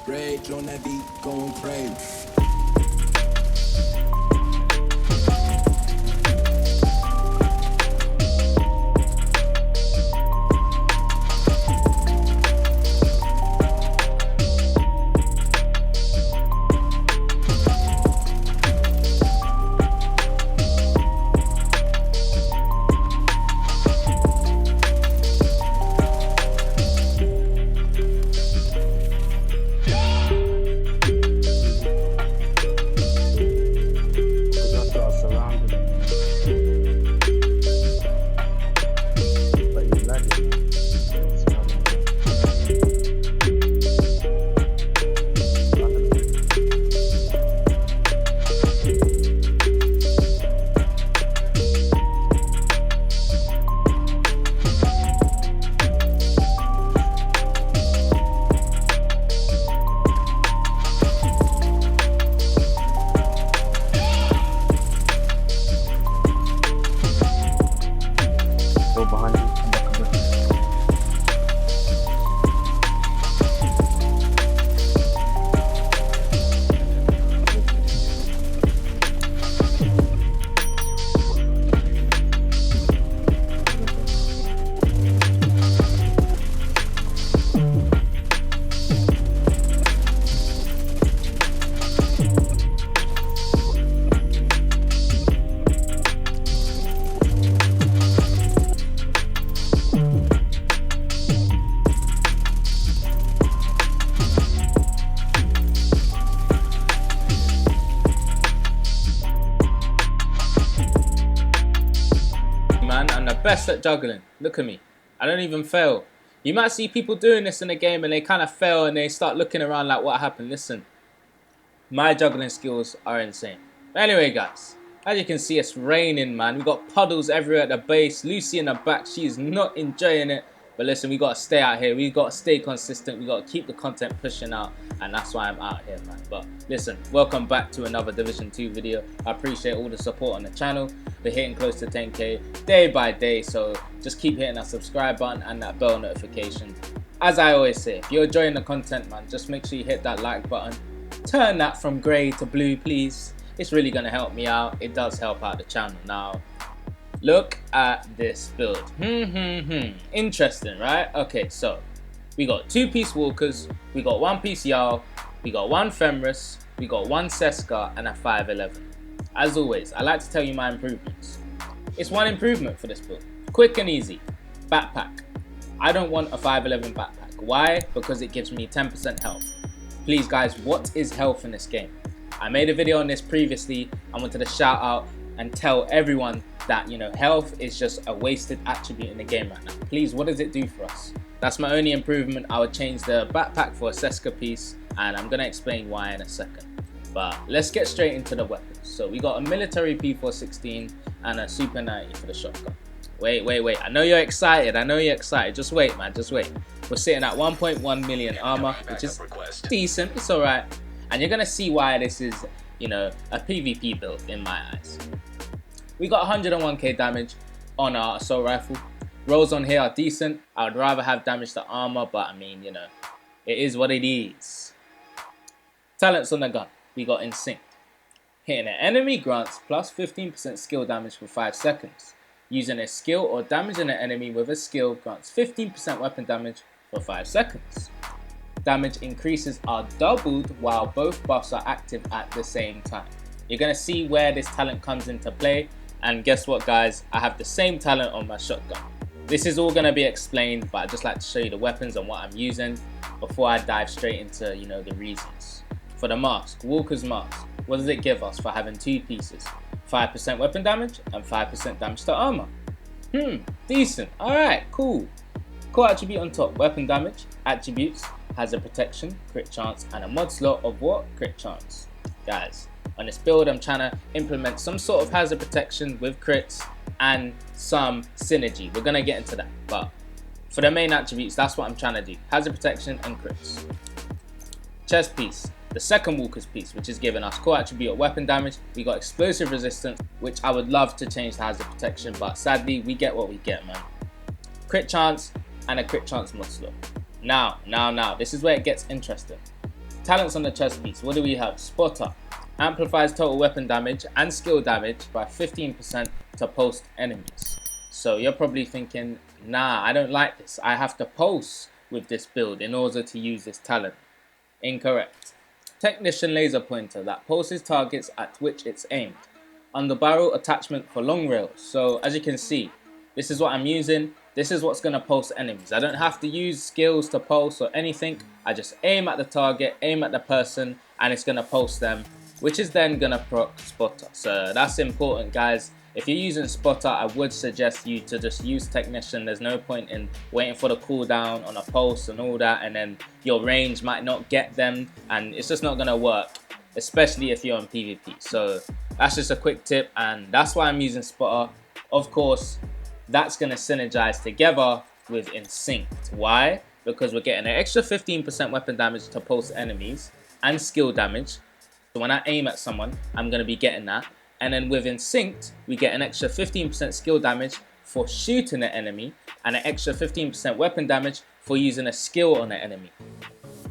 Rage on that beat, going crazy. I'm the best at juggling. Look at me. I don't even fail. You might see people doing this in the game and they kind of fail and they start looking around like what happened. Listen, my juggling skills are insane. But anyway, guys, as you can see, it's raining, man. We got puddles everywhere at the base. Lucy in the back, she's not enjoying it. But listen, we got to stay out here. We got to stay consistent. We got to keep the content pushing out. And that's why I'm out here, man. But listen, welcome back to another Division 2 video. I appreciate all the support on the channel. We're hitting close to 10k day by day. So just keep hitting that subscribe button and that bell notification. As I always say, if you're enjoying the content, man, just make sure you hit that like button. Turn that from grey to blue, please. It's really going to help me out. It does help out the channel. Now, look at this build. Interesting, right? Okay, so we got 2-piece walkers, we got 1-piece Jarl, we got 1 Femrus, we got 1 Seska, and a 511. As always, I like to tell you my improvements. It's 1 improvement for this build. Quick and easy. Backpack. I don't want a 511 backpack. Why? Because it gives me 10% health. Please guys, what is health in this game? I made a video on this previously. I wanted to shout out and tell everyone that, you know, health is just a wasted attribute in the game right now. Please, what does it do for us? That's my only improvement. I would change the backpack for a Seska piece, and I'm going to explain why in a second. But let's get straight into the weapons. So we got a military P416 and a Super 90 for the shotgun. Wait. I know you're excited. Just wait, man. Just wait. We're sitting at 1.1 million armor, which is decent. It's all right. And you're going to see why this is, you know, a PvP build in my eyes. We got 101k damage on our assault rifle. Rolls on here are decent. I would rather have damage to armor, but I mean, you know, it is what it is. Talents on the gun. We got INSYNC. Hitting an enemy grants plus 15% skill damage for 5 seconds. Using a skill or damaging an enemy with a skill grants 15% weapon damage for 5 seconds. Damage increases are doubled while both buffs are active at the same time. You're going to see where this talent comes into play. And guess what, guys? I have the same talent on my shotgun. This is all going to be explained, but I'd just like to show you the weapons and what I'm using before I dive straight into, you know, the reasons. For the mask, Walker's mask, what does it give us for having 2 pieces? 5% weapon damage and 5% damage to armor. Decent. Alright, cool. Core attribute on top, weapon damage, attributes, hazard protection, crit chance, and a mod slot of what? Crit chance. Guys, on this build I'm trying to implement some sort of hazard protection with crits and some synergy. We're going to get into that, but for the main attributes, that's what I'm trying to do. Hazard protection and crits. Chest piece, the second Walker's piece, which is giving us core attribute of weapon damage. We got explosive resistance, which I would love to change to hazard protection, but sadly we get what we get, man. Crit chance and a crit chance mod slot. Now, this is where it gets interesting. Talents on the chest piece. What do we have? Spotter. Amplifies total weapon damage and skill damage by 15% to post enemies. So you're probably thinking, nah, I don't like this. I have to pulse with this build in order to use this talent. Incorrect. Technician laser pointer that pulses targets at which it's aimed. Underbarrel attachment for long rails. So as you can see, this is what I'm using. This is what's going to pulse enemies. I don't have to use skills to pulse or anything. I just aim at the target, aim at the person, and it's going to pulse them, which is then going to proc spotter. So that's important, guys. If you're using spotter, I would suggest you to just use technician. There's no point in waiting for the cooldown on a pulse and all that, and then your range might not get them, and it's just not going to work, especially if you're on PvP. So that's just a quick tip, and that's why I'm using spotter. Of course, that's going to synergize together with INSYNC. Why? Because we're getting an extra 15% weapon damage to pulse enemies and skill damage. So when I aim at someone, I'm going to be getting that. And then with INSYNC, we get an extra 15% skill damage for shooting an enemy and an extra 15% weapon damage for using a skill on an enemy.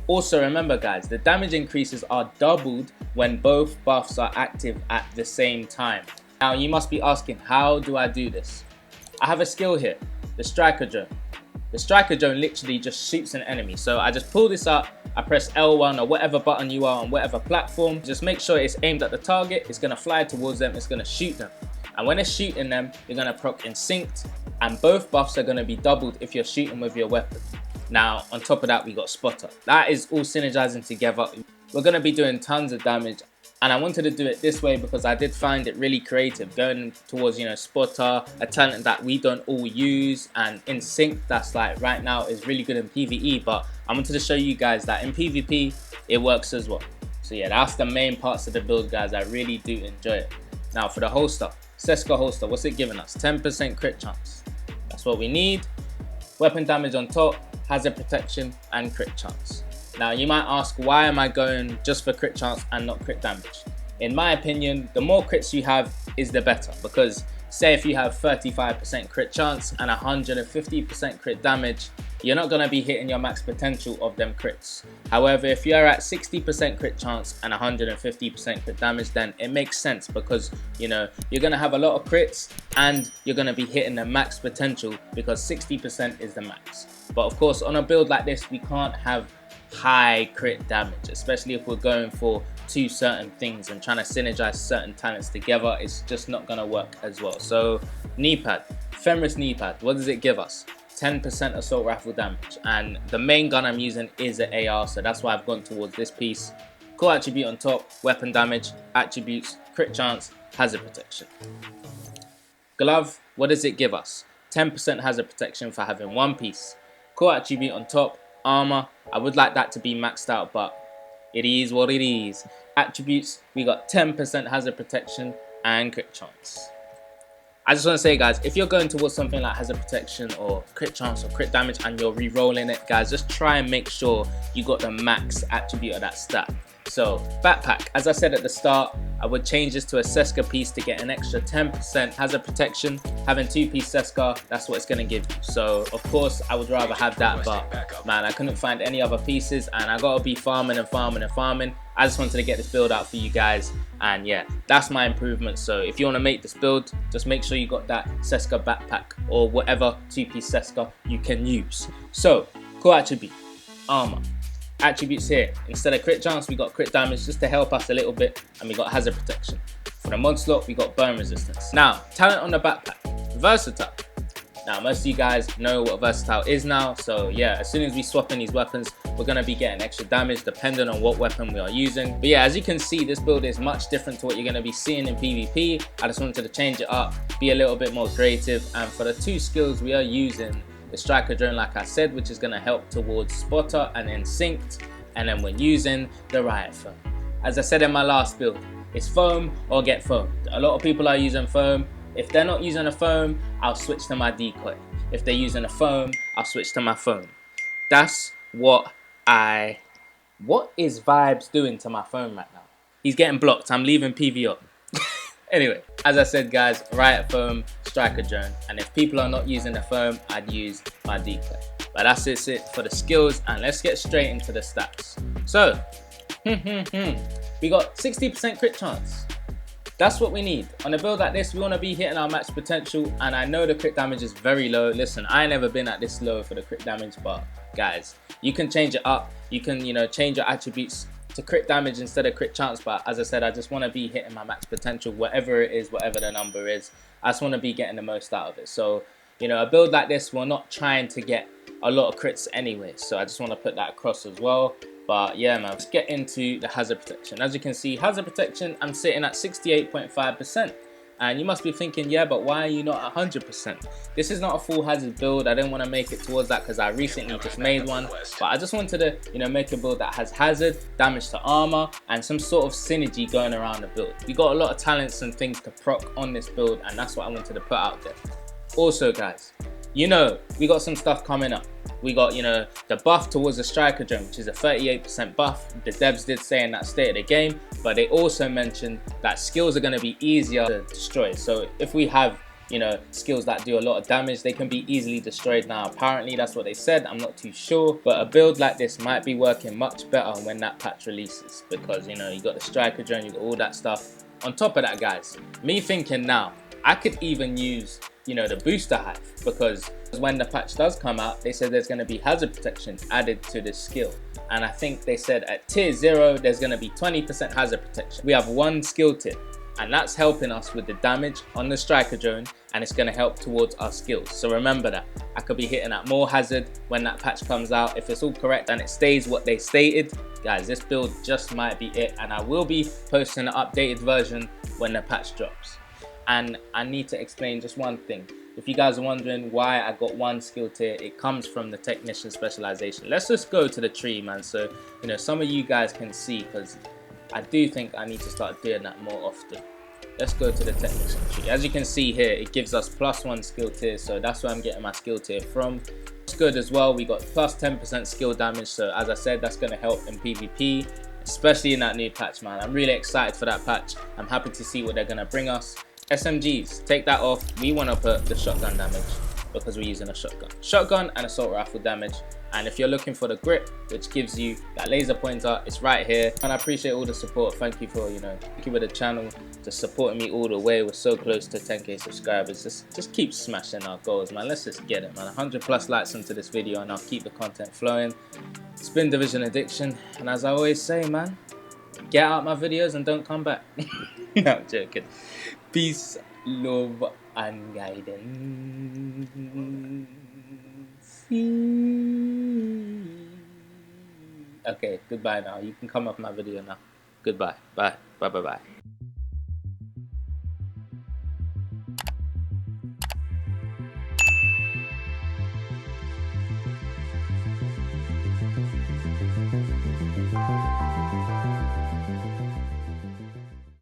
Also remember, guys, the damage increases are doubled when both buffs are active at the same time. Now you must be asking, how do I do this? I have a skill here, the striker drone. The striker drone literally just shoots an enemy. So I just pull this up, I press L1 or whatever button you are on whatever platform. Just make sure it's aimed at the target, it's gonna fly towards them, it's gonna shoot them. And when it's shooting them, you're gonna proc INSYNC, and both buffs are gonna be doubled if you're shooting with your weapon. Now, on top of that, we got spotter. That is all synergizing together. We're gonna be doing tons of damage. And I wanted to do it this way because I did find it really creative, going towards, you know, spotter, a talent that we don't all use, and INSYNC, that's like right now is really good in PvE, but I wanted to show you guys that in PvP it works as well. So yeah, that's the main parts of the build, guys. I really do enjoy it. Now for the holster, Seska holster, what's it giving us? 10% crit chance. That's what we need. Weapon damage on top, hazard protection, and crit chance. Now you might ask, why am I going just for crit chance and not crit damage? In my opinion, the more crits you have is the better, because say if you have 35% crit chance and 150% crit damage, you're not going to be hitting your max potential of them crits. However, if you're at 60% crit chance and 150% crit damage, then it makes sense, because you know you're going to have a lot of crits and you're going to be hitting the max potential, because 60% is the max. But of course, on a build like this, we can't have high crit damage, especially if we're going for two certain things and trying to synergize certain talents together. It's just not going to work as well. So knee pad, Fenris knee pad, what does it give us? 10% assault rifle damage, and the main gun I'm using is an AR, so that's why I've gone towards this piece. Core attribute on top, weapon damage, attributes, crit chance, hazard protection. Glove, what does it give us? 10% hazard protection for having one piece. Core attribute on top, armor, I would like that to be maxed out, but it is what it is. Attributes, we got 10% hazard protection and crit chance. I just want to say, guys, if you're going towards something like hazard protection or crit chance or crit damage and you're re-rolling it, guys, just try and make sure you got the max attribute of that stat. So backpack, as I said at the start, I would change this to a Seska piece to get an extra 10% hazard protection. Having 2-piece Seska, that's what it's going to give you. So of course I would rather have that, but man, I couldn't find any other pieces and I gotta be farming and farming and farming. I just wanted to get this build out for you guys, and yeah, that's my improvement. So if you want to make this build, just make sure you got that Seska backpack or whatever 2-piece Seska you can use. So core attribute, armor. Attributes here, instead of crit chance, we got crit damage just to help us a little bit, and we got hazard protection. For the mod slot, we got burn resistance. Now, talent on the backpack, versatile. Now, most of you guys know what versatile is now, so yeah, as soon as we swap in these weapons, we're going to be getting extra damage depending on what weapon we are using. But yeah, as you can see, this build is much different to what you're going to be seeing in PvP. I just wanted to change it up, be a little bit more creative, and for the two skills we are using, the striker drone, like I said, which is going to help towards spotter and INSYNC, and then when using the riot foam. As I said in my last build, it's foam or get foamed. A lot of people are using foam. If they're not using a foam, I'll switch to my decoy. If they're using a foam, I'll switch to my foam. That's what is Vibes doing to my phone right now? He's getting blocked. I'm leaving PV up. Anyway, as I said, guys, riot foam, striker drone, and if people are not using the foam, I'd use my decoy. But that's it for the skills, and let's get straight into the stats. So, we got 60% crit chance. That's what we need. On a build like this, we want to be hitting our max potential, and I know the crit damage is very low. Listen, I ain't never been at this low for the crit damage, but guys, you can change it up. You can, change your attributes to crit damage instead of crit chance, but as I said, I just want to be hitting my max potential, whatever it is, whatever the number is. I just want to be getting the most out of it. So, a build like this, we're not trying to get a lot of crits anyway, so I just want to put that across as well. But yeah, man, let's get into the hazard protection. As you can see, hazard protection, I'm sitting at 68.5%. And you must be thinking, yeah, but why are you not 100%? This is not a full hazard build. I didn't want to make it towards that because I recently just made one. But I just wanted to, make a build that has hazard, damage to armor, and some sort of synergy going around the build. We got a lot of talents and things to proc on this build, and that's what I wanted to put out there. Also, guys, we got some stuff coming up. We got, the buff towards the striker drone, which is a 38% buff. The devs did say in that state of the game, but they also mentioned that skills are going to be easier to destroy. So if we have, skills that do a lot of damage, they can be easily destroyed now. Apparently, that's what they said. I'm not too sure, but a build like this might be working much better when that patch releases, because, you got the striker drone, you got all that stuff. On top of that, guys, me thinking now, I could even use, the booster hive, because when the patch does come out, they said there's going to be hazard protection added to this skill. And I think they said at tier 0, there's going to be 20% hazard protection. We have one skill tier, and that's helping us with the damage on the striker drone, and it's going to help towards our skills. So remember that. I could be hitting at more hazard when that patch comes out. If it's all correct and it stays what they stated, guys, this build just might be it. And I will be posting an updated version when the patch drops. And I need to explain just one thing. If you guys are wondering why I got one skill tier, it comes from the technician specialization. Let's just go to the tree, man. So, some of you guys can see, because I do think I need to start doing that more often. Let's go to the technician tree. As you can see here, it gives us +1 skill tier. So that's where I'm getting my skill tier from. It's good as well. We got +10% skill damage. So as I said, that's going to help in PvP, especially in that new patch, man. I'm really excited for that patch. I'm happy to see what they're going to bring us. SMGs, take that off. We want to put the shotgun damage because we're using a shotgun. Shotgun and assault rifle damage. And if you're looking for the grip, which gives you that laser pointer, it's right here. And I appreciate all the support. Thank you for, thank you with the channel, to supporting me all the way. We're so close to 10k subscribers. Just keep smashing our goals, man. Let's just get it, man. 100+ likes into this video, and I'll keep the content flowing. It's been Division Addiction. And as I always say, man, get out my videos and don't come back. No, I'm joking. Peace, love, and guidance. Okay, goodbye now. You can come off my video now. Goodbye. Bye. Bye.